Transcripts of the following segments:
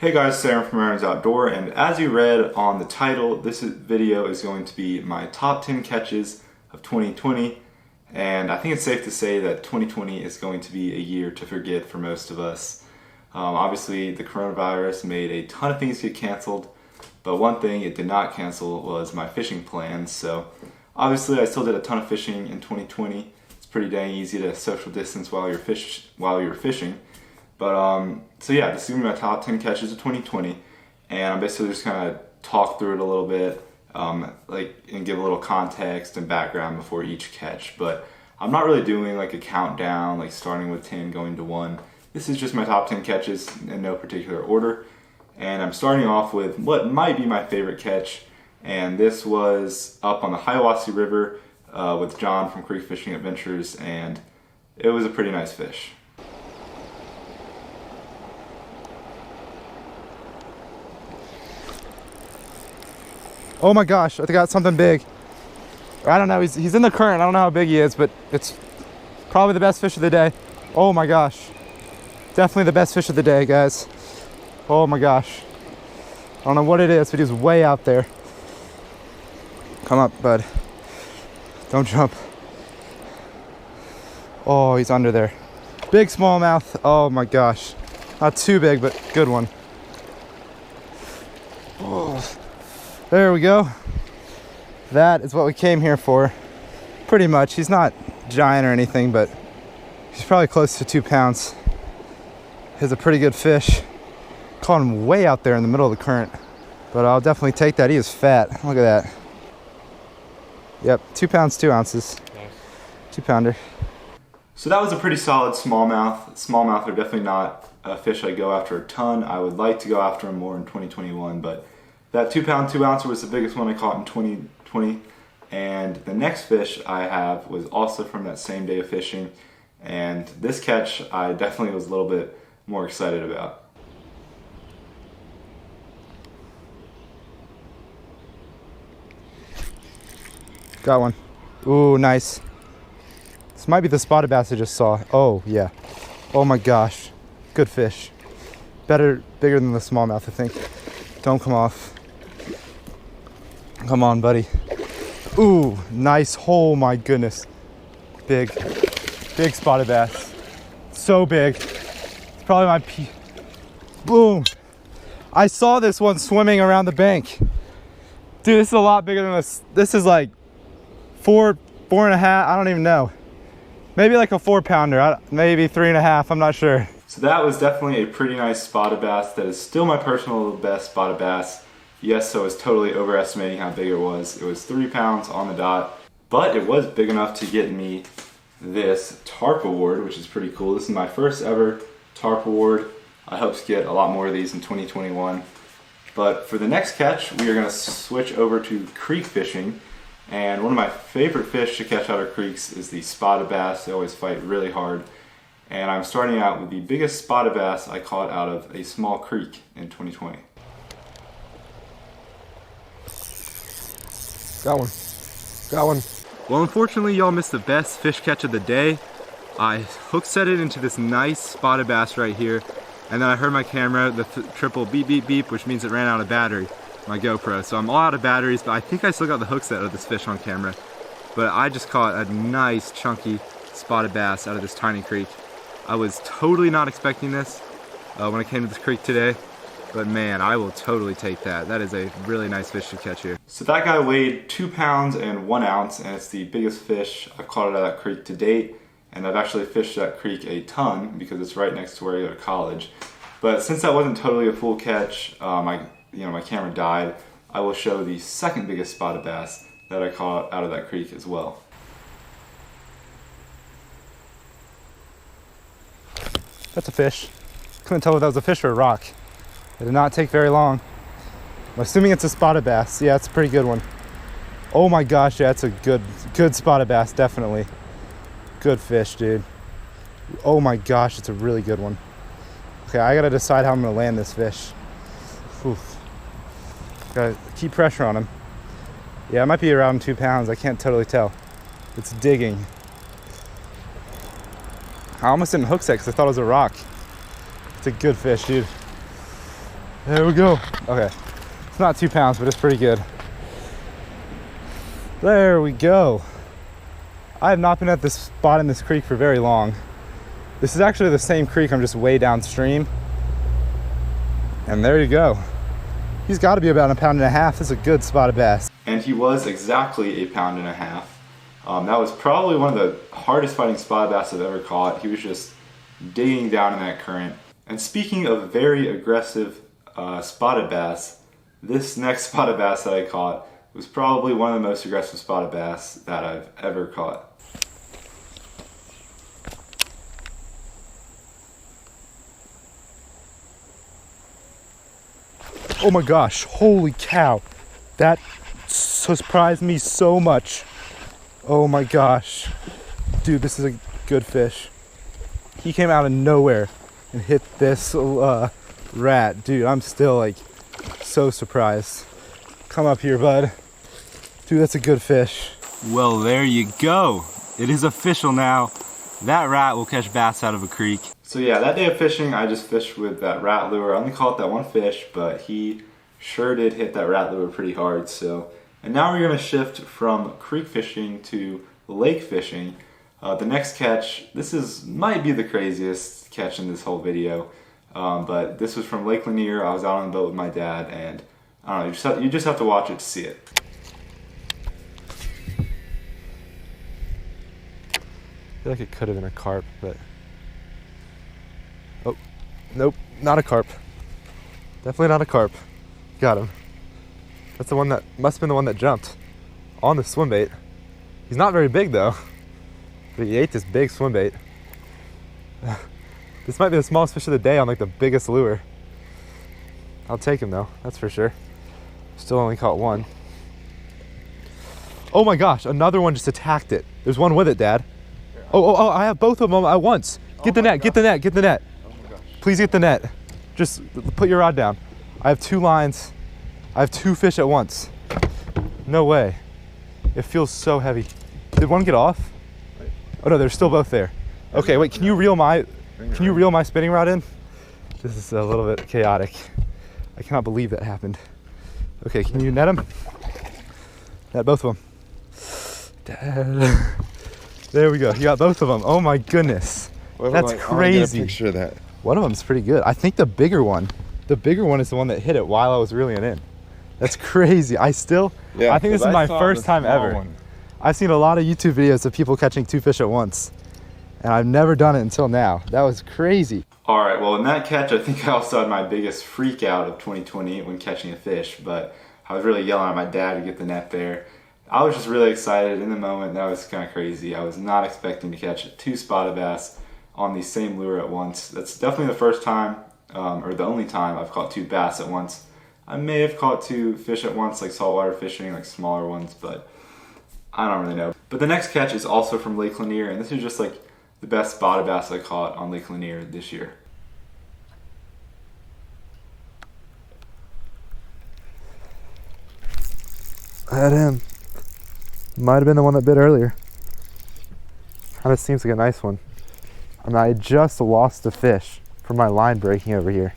Hey guys, Sam from Aaron's Outdoor, and as you read on the title, this video is going to be my top 10 catches of 2020, and I think it's safe to say that 2020 is going to be a year to forget for most of us. Obviously, the coronavirus made a ton of things get canceled, but one thing it did not cancel was my fishing plans. So obviously I still did a ton of fishing in 2020. It's pretty dang easy to social distance while you're fishing. But so yeah, this is gonna be my top 10 catches of 2020, and I'm basically just kind of talk through it a little bit, and give a little context and background before each catch. But I'm not really doing like a countdown, like starting with 10 going to 1. This is just my top 10 catches in no particular order, and I'm starting off with what might be my favorite catch, and this was up on the Hiawassee River with John from Creek Fishing Adventures, and it was a pretty nice fish. Oh my gosh, I got something big. I don't know, he's in the current. I don't know how big he is, but it's probably the best fish of the day. Oh my gosh. Definitely the best fish of the day, guys. Oh my gosh. I don't know what it is, but he's way out there. Come up, bud. Don't jump. Oh, he's under there. Big smallmouth. Oh my gosh. Not too big, but good one. Oh. There we go. That is what we came here for. Pretty much. He's not giant or anything, but he's probably close to 2 pounds. He's a pretty good fish. Caught him way out there in the middle of the current. But I'll definitely take that. He is fat. Look at that. Yep, 2 pounds, 2 ounces. Nice. 2-pounder. So that was a pretty solid smallmouth. Smallmouth are definitely not a fish I go after a ton. I would like to go after them more in 2021, but that 2 pound, 2 ouncer was the biggest one I caught in 2020. And the next fish I have was also from that same day of fishing. And this catch I definitely was a little bit more excited about. Got one. Ooh, nice. This might be the spotted bass I just saw. Oh, yeah. Oh my gosh. Good fish. Bigger than the smallmouth, I think. Don't come off. Come on, buddy. Ooh, nice. Oh my goodness. Big spotted bass. So big. It's probably my boom. I saw this one swimming around the bank. Dude, this is a lot bigger than this. This is like 4 and a half. I don't even know. Maybe like a 4-pounder. Maybe 3.5. I'm not sure. So that was definitely a pretty nice spotted bass. That is still my personal best spotted bass. Yes, so I was totally overestimating how big it was. It was 3 pounds on the dot, but it was big enough to get me this tarp award, which is pretty cool. This is my first ever tarp award. I hope to get a lot more of these in 2021. But for the next catch, we are gonna switch over to creek fishing. And one of my favorite fish to catch out of creeks is the spotted bass. They always fight really hard. And I'm starting out with the biggest spotted bass I caught out of a small creek in 2020. Got one. Well, unfortunately, y'all missed the best fish catch of the day. I hook set it into this nice spotted bass right here, and then I heard my camera, the triple beep beep beep, which means it ran out of battery, my GoPro. So I'm all out of batteries, but I think I still got the hook set of this fish on camera. But I just caught a nice chunky spotted bass out of this tiny creek. I was totally not expecting this when I came to this creek today. But man, I will totally take that. That is a really nice fish to catch here. So that guy weighed 2 pounds and 1 ounce, and it's the biggest fish I've caught out of that creek to date. And I've actually fished that creek a ton because it's right next to where I go to college. But since that wasn't totally a full catch, my camera died. I will show the second biggest spotted bass that I caught out of that creek as well. That's a fish. Couldn't tell if that was a fish or a rock. It did not take very long. I'm assuming it's a spotted bass. Yeah, it's a pretty good one. Oh my gosh, yeah, it's a good spotted bass, definitely. Good fish, dude. Oh my gosh, it's a really good one. Okay, I gotta decide how I'm gonna land this fish. Oof. Gotta keep pressure on him. Yeah, it might be around 2 pounds. I can't totally tell. It's digging. I almost didn't hook set because I thought it was a rock. It's a good fish, dude. There we go. Okay, it's not 2 pounds, but it's pretty good. There we go. I have not been at this spot in this creek for very long. This is actually the same creek, I'm just way downstream. And there you go. He's got to be about 1.5 pounds. This is a good spotted bass. And he was exactly 1.5 pounds. That was probably one of the hardest fighting spotted bass I've ever caught. He was just digging down in that current. And speaking of very aggressive spotted bass, this next spotted bass that I caught was probably one of the most aggressive spotted bass that I've ever caught. Oh my gosh, holy cow. That surprised me so much. Oh my gosh. Dude, this is a good fish. He came out of nowhere and hit this rat. Dude, I'm still like so surprised. Come up here, bud. Dude, that's a good fish. Well, there you go. It is official now. That rat will catch bass out of a creek. So yeah, that day of fishing, I just fished with that rat lure. I only caught that one fish, but he sure did hit that rat lure pretty hard. And now we're gonna shift from creek fishing to lake fishing. The next catch, might be the craziest catch in this whole video, but this was from Lake Lanier. I was out on the boat with my dad, and I don't know, you just have to watch it to see it. I feel like it could have been a carp, but... Oh, nope, not a carp. Definitely not a carp. Got him. That's the one that, must have been the one that jumped on the swim bait. He's not very big though, but he ate this big swim bait. This might be the smallest fish of the day on like the biggest lure. I'll take him though, that's for sure. Still only caught one. Oh my gosh, another one just attacked it. There's one with it, Dad. Oh, I have both of them at once. Get the net, get the net, get the net. Oh my gosh. Please get the net. Just put your rod down. I have 2 lines. I have 2 fish at once. No way. It feels so heavy. Did one get off? Oh no, they're still both there. Okay, wait, can you reel my spinning rod in? This is a little bit chaotic. I cannot believe that happened. Okay, can you net them? Net both of them. Dad. There we go. You got both of them. Oh my goodness. That's crazy. Get a picture of that. One of them's pretty good. I think the bigger one is the one that hit it while I was reeling it in. That's crazy. I think this is my first time ever. I've seen a lot of YouTube videos of people catching 2 fish at once, and I've never done it until now. That was crazy. All right, well in that catch, I think I also had my biggest freak out of 2020 when catching a fish, but I was really yelling at my dad to get the net there. I was just really excited in the moment. That was kind of crazy. I was not expecting to catch 2 spotted bass on the same lure at once. That's definitely the first time, or the only time I've caught 2 bass at once. I may have caught 2 fish at once, like saltwater fishing, like smaller ones, but I don't really know. But the next catch is also from Lake Lanier, and this is just like the best spotted bass I caught on Lake Lanier this year. I had him. Might have been the one that bit earlier. Kind of seems like a nice one. I mean, I just lost a fish from my line breaking over here.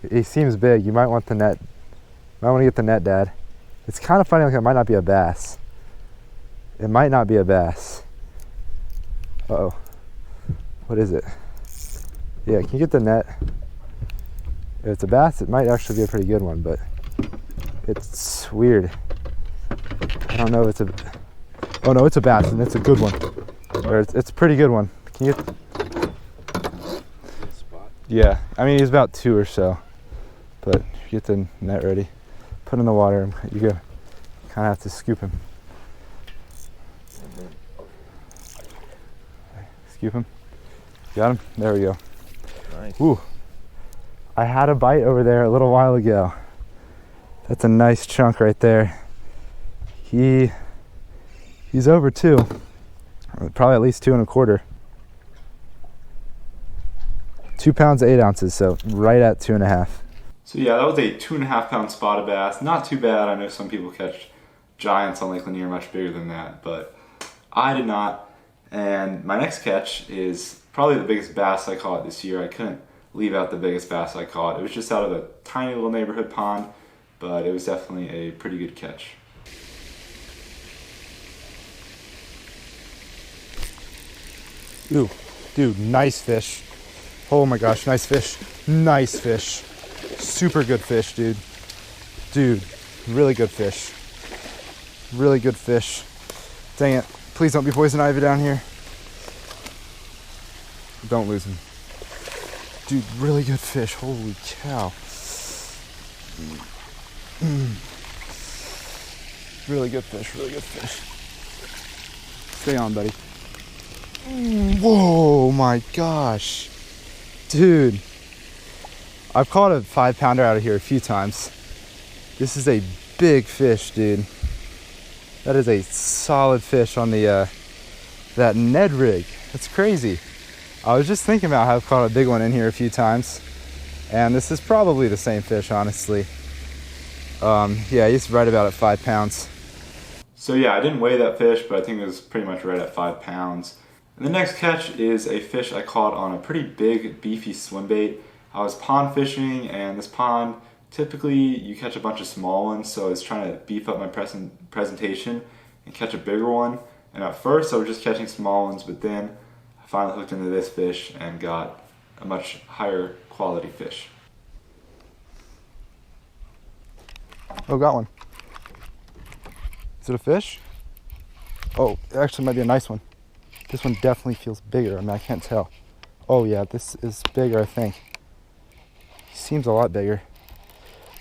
He seems big. You might want the net. Might want to get the net, Dad. It's kind of funny, like it might not be a bass. It might not be a bass. Uh-oh. What is it? Yeah, can you get the net? If it's a bass, it might actually be a pretty good one, but it's weird. I don't know if it's a... Oh no, it's a bass, and it's a good one. Or it's a pretty good one. Can you get... Yeah, I mean, he's about 2 or so. But get the net ready. Put in the water. You kind of have to scoop him. Scoop him. Got him? There we go. Nice. Ooh. I had a bite over there a little while ago. That's a nice chunk right there. He's over 2. Probably at least 2 1/4. 2 pounds 8 ounces, so right at 2.5. So yeah, that was a 2.5 pound spotted bass. Not too bad. I know some people catch giants on Lake Lanier much bigger than that, but I did not. And my next catch is probably the biggest bass I caught this year. I couldn't leave out the biggest bass I caught. It was just out of a tiny little neighborhood pond, but it was definitely a pretty good catch. Ooh, dude, nice fish. Oh my gosh, nice fish. Nice fish. Super good fish, dude. Dude, really good fish. Really good fish. Dang it. Please don't be poison ivy down here. Don't lose him. Dude, really good fish. Holy cow. Really good fish, really good fish. Stay on, buddy. Whoa, my gosh. Dude. I've caught a 5-pounder out of here a few times. This is a big fish, dude. That is a solid fish on the that Ned rig. That's crazy. I was just thinking about how I've caught a big one in here a few times, and this is probably the same fish, honestly. Yeah, he's right about at 5 pounds. So yeah, I didn't weigh that fish, but I think it was pretty much right at 5 pounds. And the next catch is a fish I caught on a pretty big, beefy swim bait. I was pond fishing, and this pond, typically you catch a bunch of small ones, so I was trying to beef up my presentation and catch a bigger one. And at first I was just catching small ones, but then I finally hooked into this fish and got a much higher quality fish. Oh, got one. Is it a fish? Oh, it actually might be a nice one. This one definitely feels bigger. I mean, I can't tell. Oh yeah, this is bigger, I think. Seems a lot bigger.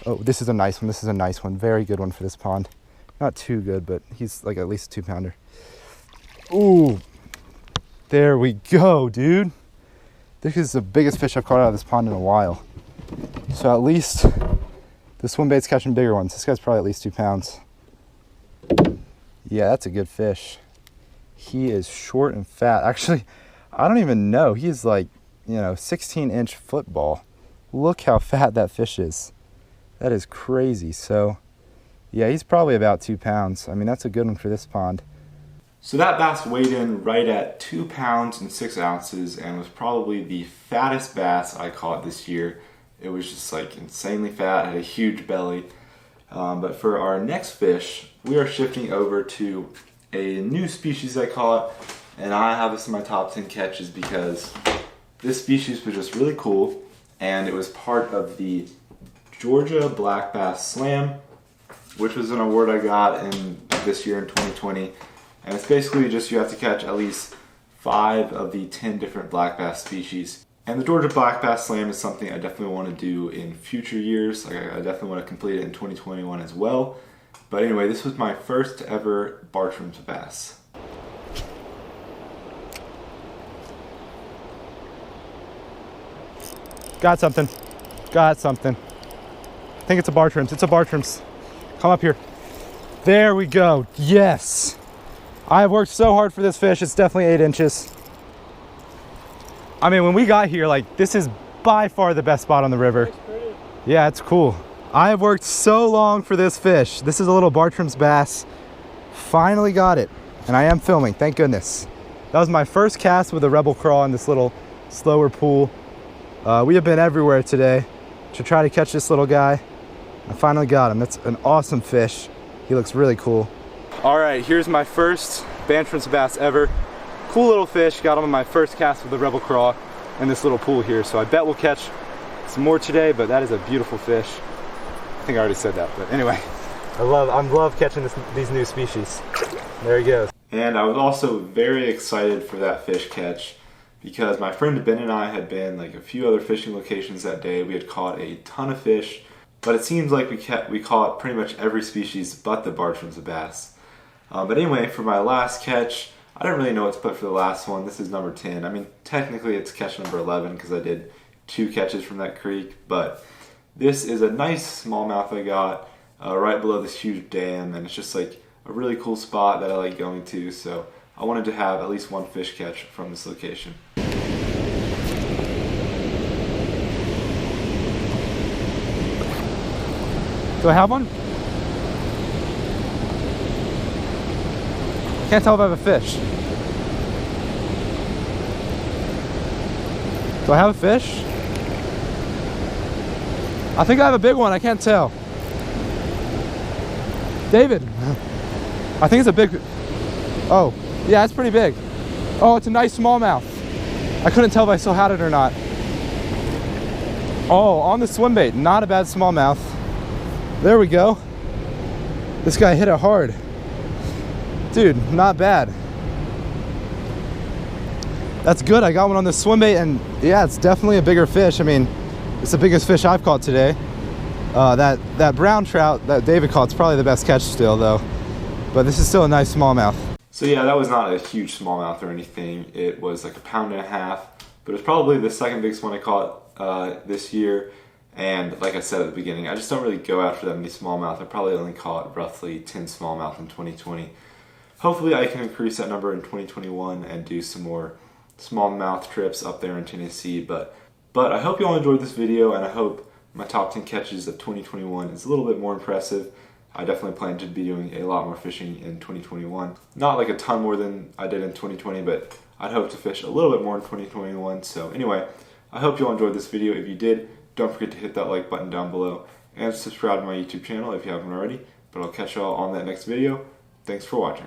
Oh, this is a nice one. This is a nice one. Very good one for this pond. Not too good, but he's like at least a 2-pounder. Ooh, there we go, dude. This is the biggest fish I've caught out of this pond in a while. So at least the swim bait's catching bigger ones. This guy's probably at least 2 pounds. Yeah, that's a good fish. He is short and fat. Actually, I don't even know. He is like, 16-inch football. Look how fat that fish is. That is crazy. So, yeah, he's probably about 2 pounds. I mean, that's a good one for this pond. So that bass weighed in right at 2 pounds and 6 ounces and was probably the fattest bass I caught this year. It was just like insanely fat, had a huge belly. But for our next fish, we are shifting over to a new species I caught, and I have this in my top 10 catches because this species was just really cool, and it was part of the Georgia Black Bass Slam, which was an award I got in this year in 2020. And it's basically just you have to catch at least 5 of the 10 different black bass species. And the Georgia Black Bass Slam is something I definitely want to do in future years. Like I definitely want to complete it in 2021 as well. But anyway, this was my first ever Bartram's bass. Got something. Got something. I think it's a Bartram's. It's a Bartram's. Come up here. There we go. Yes. I've worked so hard for this fish. It's definitely 8 inches. I mean, when we got here, like, this is by far the best spot on the river. Yeah, it's cool. I have worked so long for this fish. This is a little Bartram's bass. Finally got it. And I am filming, thank goodness. That was my first cast with a rebel crawl in this little slower pool. We have been everywhere today to try to catch this little guy. I finally got him. That's an awesome fish. He looks really cool. All right, here's my first Bartram's bass ever. Cool little fish. Got him on my first cast with the rebel crawl in this little pool here. So I bet we'll catch some more today, but that is a beautiful fish. I think I already said that, but anyway, I love catching these new species. There he goes. And I was also very excited for that fish catch because my friend Ben and I had been like a few other fishing locations that day. We had caught a ton of fish, but it seems like we caught pretty much every species but the Bartram's bass. But anyway, for my last catch, I don't really know what to put for the last one. This is number 10. I mean, technically it's catch number 11 because I did 2 catches from that creek, but this is a nice smallmouth I got right below this huge dam, and it's just like a really cool spot that I like going to, so I wanted to have at least one fish catch from this location. Do I have one? Can't tell if I have a fish. Do I have a fish? I think I have a big one, I can't tell. David, I think it's a big, oh, yeah, it's pretty big. Oh, it's a nice smallmouth. I couldn't tell if I still had it or not. Oh, on the swim bait, not a bad smallmouth. There we go. This guy hit it hard. Dude, not bad. That's good, I got one on the swim bait, and yeah, it's definitely a bigger fish. I mean, it's the biggest fish I've caught today. That brown trout that David caught is probably the best catch still though. But this is still a nice smallmouth. So yeah, that was not a huge smallmouth or anything. It was like 1.5 pounds, but it's probably the second biggest one I caught this year. And like I said at the beginning, I just don't really go after that many smallmouth. I probably only caught roughly 10 smallmouth in 2020. Hopefully I can increase that number in 2021 and do some more smallmouth trips up there in Tennessee. But I hope you all enjoyed this video, and I hope my top 10 catches of 2021 is a little bit more impressive. I definitely plan to be doing a lot more fishing in 2021. Not like a ton more than I did in 2020, but I'd hope to fish a little bit more in 2021. So anyway, I hope you all enjoyed this video. If you did, don't forget to hit that like button down below and subscribe to my YouTube channel if you haven't already. But I'll catch y'all on that next video. Thanks for watching.